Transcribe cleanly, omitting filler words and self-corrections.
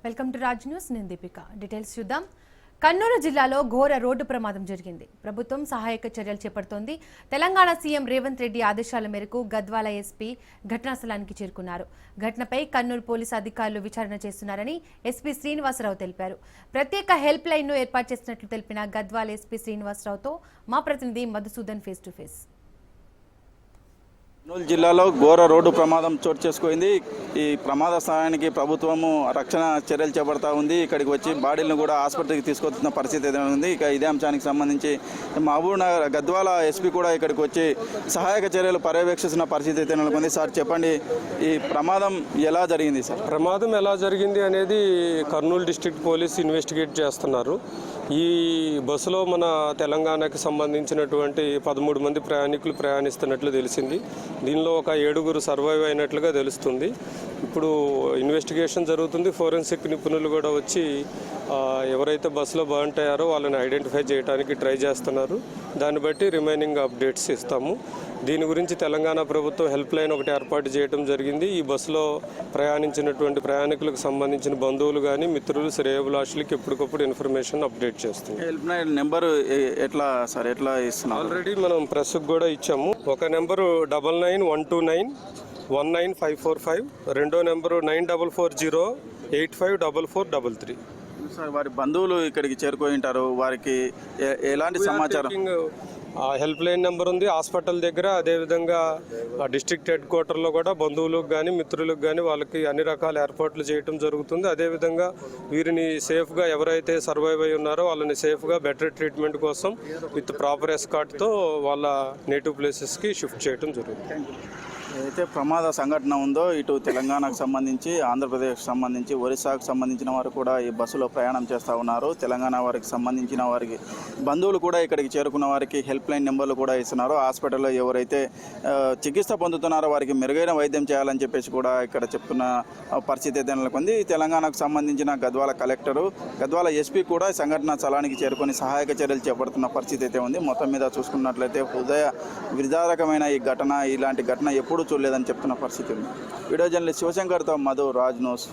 Welcome to Raj news. నేను Deepika. Details చూద్దాం. కన్నూరు జిల్లాలో ఘోర రోడ్డు ప్రమాదం జరిగింది. ప్రభుత్వం సహాయక చర్యలు చేపడుతోంది. తెలంగాణ సీఎం రేవంత్ రెడ్డి ఆదేశాల మేరకు గద్వాల ఎస్పీ ఘటనా స్థలానికి చేరుకున్నారు. ఘటనపై కన్నూరు పోలీసు అధికారులు విచారణ చేస్తున్నారని ఎస్పీ శ్రీనివాసరావు తెలిపారు. ప్రత్యేక హెల్ప్ లైన్ ను ఏర్పాటు చేసినట్లు తెలిపిన గద్వాల ఎస్పీ శ్రీనివాసరావుతో మా ప్రతినిధి Madhusudan face to face. Kurnool జిల్లాలో ఘోర రోడ్డు ప్రమాదం చోటు చేసుకుంది. ఈ ప్రమాద స్థానానికి ప్రభుత్వము రక్షణ చర్యలు చేపడతా ఉంది. ఇక్కడికి వచ్చి బాడీలను కూడా ఆసుపత్రికి తీసుకొస్తున్న పరిస్థితి ఏదైనా ఉంది. ఇక ఇదే అంశానికి సంబంధించి మహబూబ్ నగర్ గద్వాల ఎస్పీ కూడా ఇక్కడికి వచ్చి సహాయక చర్యలు పర్యవేక్షిస్తున్న పరిస్థితి అయితే నెలకొంది. సార్ చెప్పండి, ఈ ప్రమాదం ఎలా జరిగింది? సార్ ప్రమాదం ఎలా జరిగింది అనేది కర్నూలు డిస్ట్రిక్ట్ పోలీస్ ఇన్వెస్టిగేట్ చేస్తున్నారు. ఈ బస్సులో మన తెలంగాణకి సంబంధించినటువంటి 13 మంది ప్రయాణికులు ప్రయాణిస్తున్నట్లు తెలిసింది. దీనిలో ఒక 7గురు సర్వైవ్ అయినట్లుగా తెలుస్తుంది. ఇప్పుడు ఇన్వెస్టిగేషన్ జరుగుతుంది. ఫోరెన్సిక్ నిపుణులు కూడా వచ్చి ఎవరైతే బస్సులో బర్న్ అయ్యారో వాళ్ళని ఐడెంటిఫై చేయడానికి ట్రై చేస్తున్నారు. దాన్ని బట్టి రిమైనింగ్ అప్డేట్స్ ఇస్తాము. దీని గురించి తెలంగాణ ప్రభుత్వం హెల్ప్ లైన్ ఒకటి ఏర్పాటు చేయడం జరిగింది. ఈ బస్సులో ప్రయాణించినటువంటి ప్రయాణికులకు సంబంధించిన బంధువులు కానీ మిత్రులు శ్రేయోభిలాషులకి ఎప్పటికప్పుడు ఇన్ఫర్మేషన్ అప్డేట్ చేస్తుంది. హెల్ప్ లైన్ నెంబరు ఎట్లా ఇస్తున్నాం? ఆల్రెడీ మనం ప్రెస్కి కూడా ఇచ్చాము. ఒక నెంబరు 9912919545, రెండో నెంబరు 9440854433. సార్ వారి బంధువులు ఇక్కడికి చేరుకొని ఉంటారు. వారికి ఎలాంటి సమాచారం? హెల్ప్ లైన్ నెంబర్ ఉంది హాస్పిటల్ దగ్గర. అదేవిధంగా డిస్ట్రిక్ట్ హెడ్ క్వార్టర్లో కూడా బంధువులకు కానీ మిత్రులకు కానీ వాళ్ళకి అన్ని రకాల ఏర్పాట్లు చేయడం జరుగుతుంది. అదేవిధంగా వీరిని సేఫ్గా ఎవరైతే సర్వైవ్ అయి ఉన్నారో వాళ్ళని సేఫ్గా బెటర్ ట్రీట్మెంట్ కోసం విత్ ప్రాపర్ ఎస్కార్ట్తో వాళ్ళ నేటివ్ ప్లేసెస్కి షిఫ్ట్ చేయడం జరుగుతుంది. ఏదైతే ప్రమాద సంఘటన ఉందో ఇటు తెలంగాణకు సంబంధించి, ఆంధ్రప్రదేశ్కి సంబంధించి, ఒరిస్సాకు సంబంధించిన వారు కూడా ఈ బస్సులో ప్రయాణం చేస్తూ ఉన్నారు. తెలంగాణ వారికి సంబంధించిన వారికి బంధువులు కూడా ఇక్కడికి చేరుకున్న వారికి హెల్ప్ లైన్ నెంబర్లు కూడా ఇస్తున్నారు. హాస్పిటల్లో ఎవరైతే చికిత్స పొందుతున్నారో వారికి మెరుగైన వైద్యం చేయాలని చెప్పేసి కూడా ఇక్కడ చెప్తున్న పరిస్థితి అయితే నెలకొంది. తెలంగాణకు సంబంధించిన గద్వాల కలెక్టరు, గద్వాల ఎస్పీ కూడా సంఘటన స్థలానికి చేరుకొని సహాయక చర్యలు చేపడుతున్న పరిస్థితి అయితే ఉంది. మొత్తం మీద చూసుకున్నట్లయితే హృదయ విదారకమైన ఈ ఘటన, ఇలాంటి ఘటన ఎప్పుడు చూడలేదని చెప్తున్న పరిస్థితి ఉంది. వీడియో జర్నలిస్ట్ శివశంకర్తో మధు, రాజ్ న్యూస్.